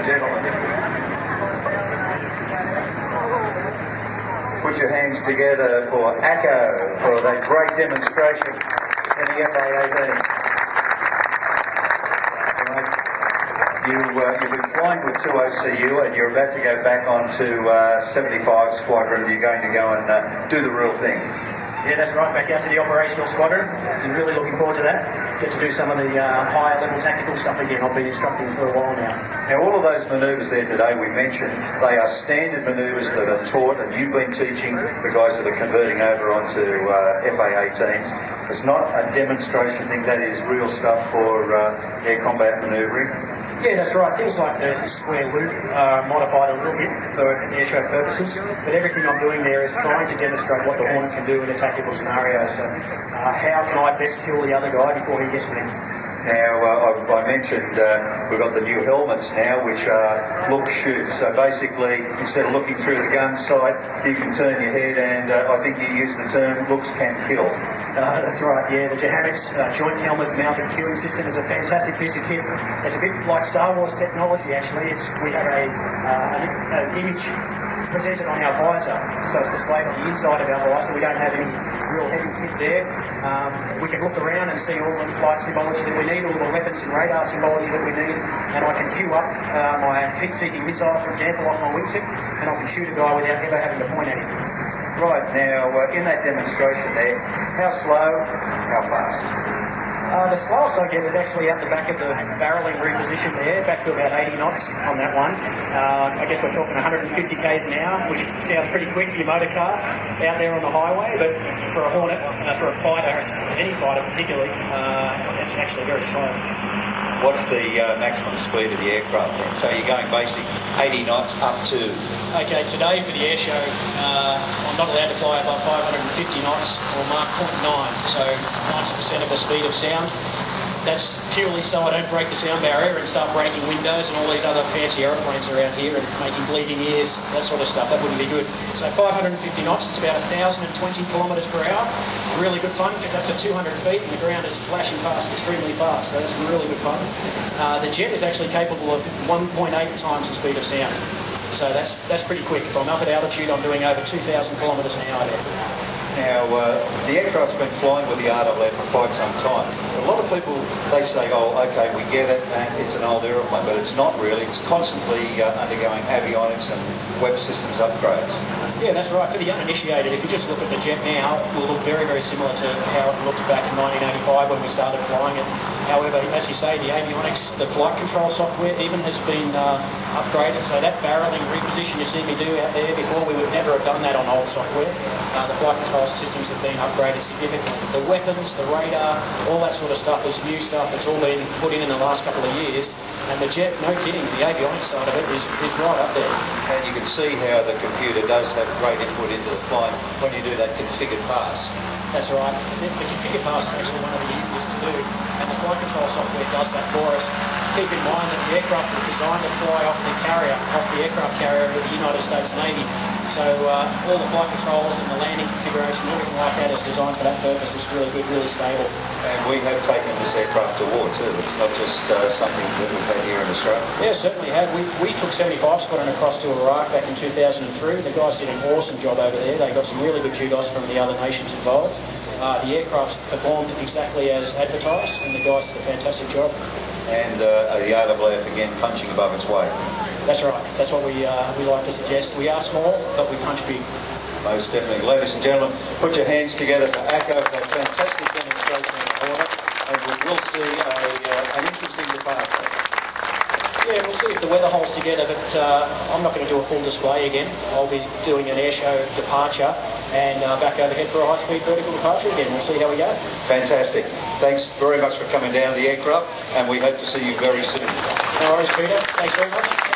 Gentlemen, put your hands together for ACKO for that great demonstration in the FLT. You've been flying with 2 OCU and you're about to go back on to 75 Squadron. You're going to go and do the real thing. Yeah, that's right, back out to the operational squadron. I'm really looking forward to that. Get to do some of the higher level tactical stuff again. I've been instructing for a while now. Now, all of those manoeuvres there today we mentioned, they are standard manoeuvres that are taught, and you've been teaching the guys that are converting over onto FAA teams. It's not a demonstration thing, that is real stuff for air combat manoeuvring. Yeah, that's right. Things like the square loop are modified a little bit for airshow purposes, but everything I'm doing there is trying to demonstrate what the Hornet can do in a tactical scenario. So how can I best kill the other guy before he gets me? Now, I mentioned we've got the new helmets now, which are look shoot. So basically, instead of looking through the gun sight, you can turn your head, and I think you use the term looks can kill. That's right, yeah. The Jahamix joint helmet mounted cueing system is a fantastic piece of kit. It's a bit like Star Wars technology, actually. We have an image presented on our visor, so it's displayed on the inside of our visor. We don't have any real heavy kit there. We can look around and see all the flight symbology that we need, all the weapons and radar symbology that we need, and I can queue up my heat-seeking missile, for example, off my wingtip, and I can shoot a guy without ever having to point at him. Right, now in that demonstration there, how slow, how fast? The slowest I get is actually out the back of the barreling reposition there, back to about 80 knots on that one. I guess we're talking 150 k's an hour, which sounds pretty quick for your motor car out there on the highway, but for a Hornet, for a fighter, any fighter particularly, it's actually very slow. What's the maximum speed of the aircraft then? So you're going basic 80 knots up to? Okay, today for the air show, I'm not allowed to fly above 550 knots or Mach 0.9, so 90% of the speed of sound. That's purely so I don't break the sound barrier and start breaking windows and all these other fancy aeroplanes around here and making bleeding ears, that sort of stuff. That wouldn't be good. So 550 knots, it's about 1,020 kilometres per hour. Really good fun because that's at 200 feet and the ground is flashing past extremely fast, so that's really good fun. The jet is actually capable of 1.8 times the speed of sound. So that's pretty quick. If I'm up at altitude, I'm doing over 2,000 kilometres an hour there. Now, the aircraft's been flying with the RWF for quite some time. A lot of people, they say, oh, okay, we get it, and it's an old aeroplane, but it's not really. It's constantly undergoing avionics and web systems upgrades. Yeah, that's right. For the uninitiated, if you just look at the jet now, it will look very, very similar to how it looked back in 1985 when we started flying it. However, as you say, the avionics, the flight control software even has been upgraded. So that barreling reposition you see me do out there before, we would never have done that on old software. The flight control systems have been upgraded significantly. The weapons, the radar, all that sort of stuff is new stuff. It's all been put in the last couple of years. And the jet, no kidding, the avionics side of it is right up there. And you can see how the computer does have great input into the flight when you do that configured pass. That's right. The configured pass is actually one of the easiest to do, and the flight control software does that for us. Keep in mind that the aircraft was designed to fly off the aircraft carrier of the United States Navy. So all the flight controls and the landing configuration, everything like that is designed for that purpose. It's really good, really stable. And we have taken this aircraft to war too. It's not just something that we've had here in Australia. Yeah, certainly have. We took 75 Squadron across to Iraq back in 2003. The guys did an awesome job over there. They got some really good kudos from the other nations involved. The aircraft performed exactly as advertised, and the guys did a fantastic job. And the RWF again punching above its weight. That's right. That's what we like to suggest. We are small, but we punch big. Most definitely. Ladies and gentlemen, put your hands together for ACKO for that fantastic demonstration in the Hornet, and we will see an interesting departure. Yeah, we'll see if the weather holds together, but I'm not going to do a full display again. I'll be doing an airshow departure and back overhead for a high-speed vertical departure again. We'll see how we go. Fantastic. Thanks very much for coming down the aircraft, and we hope to see you very soon. No worries, Peter. Thanks very much.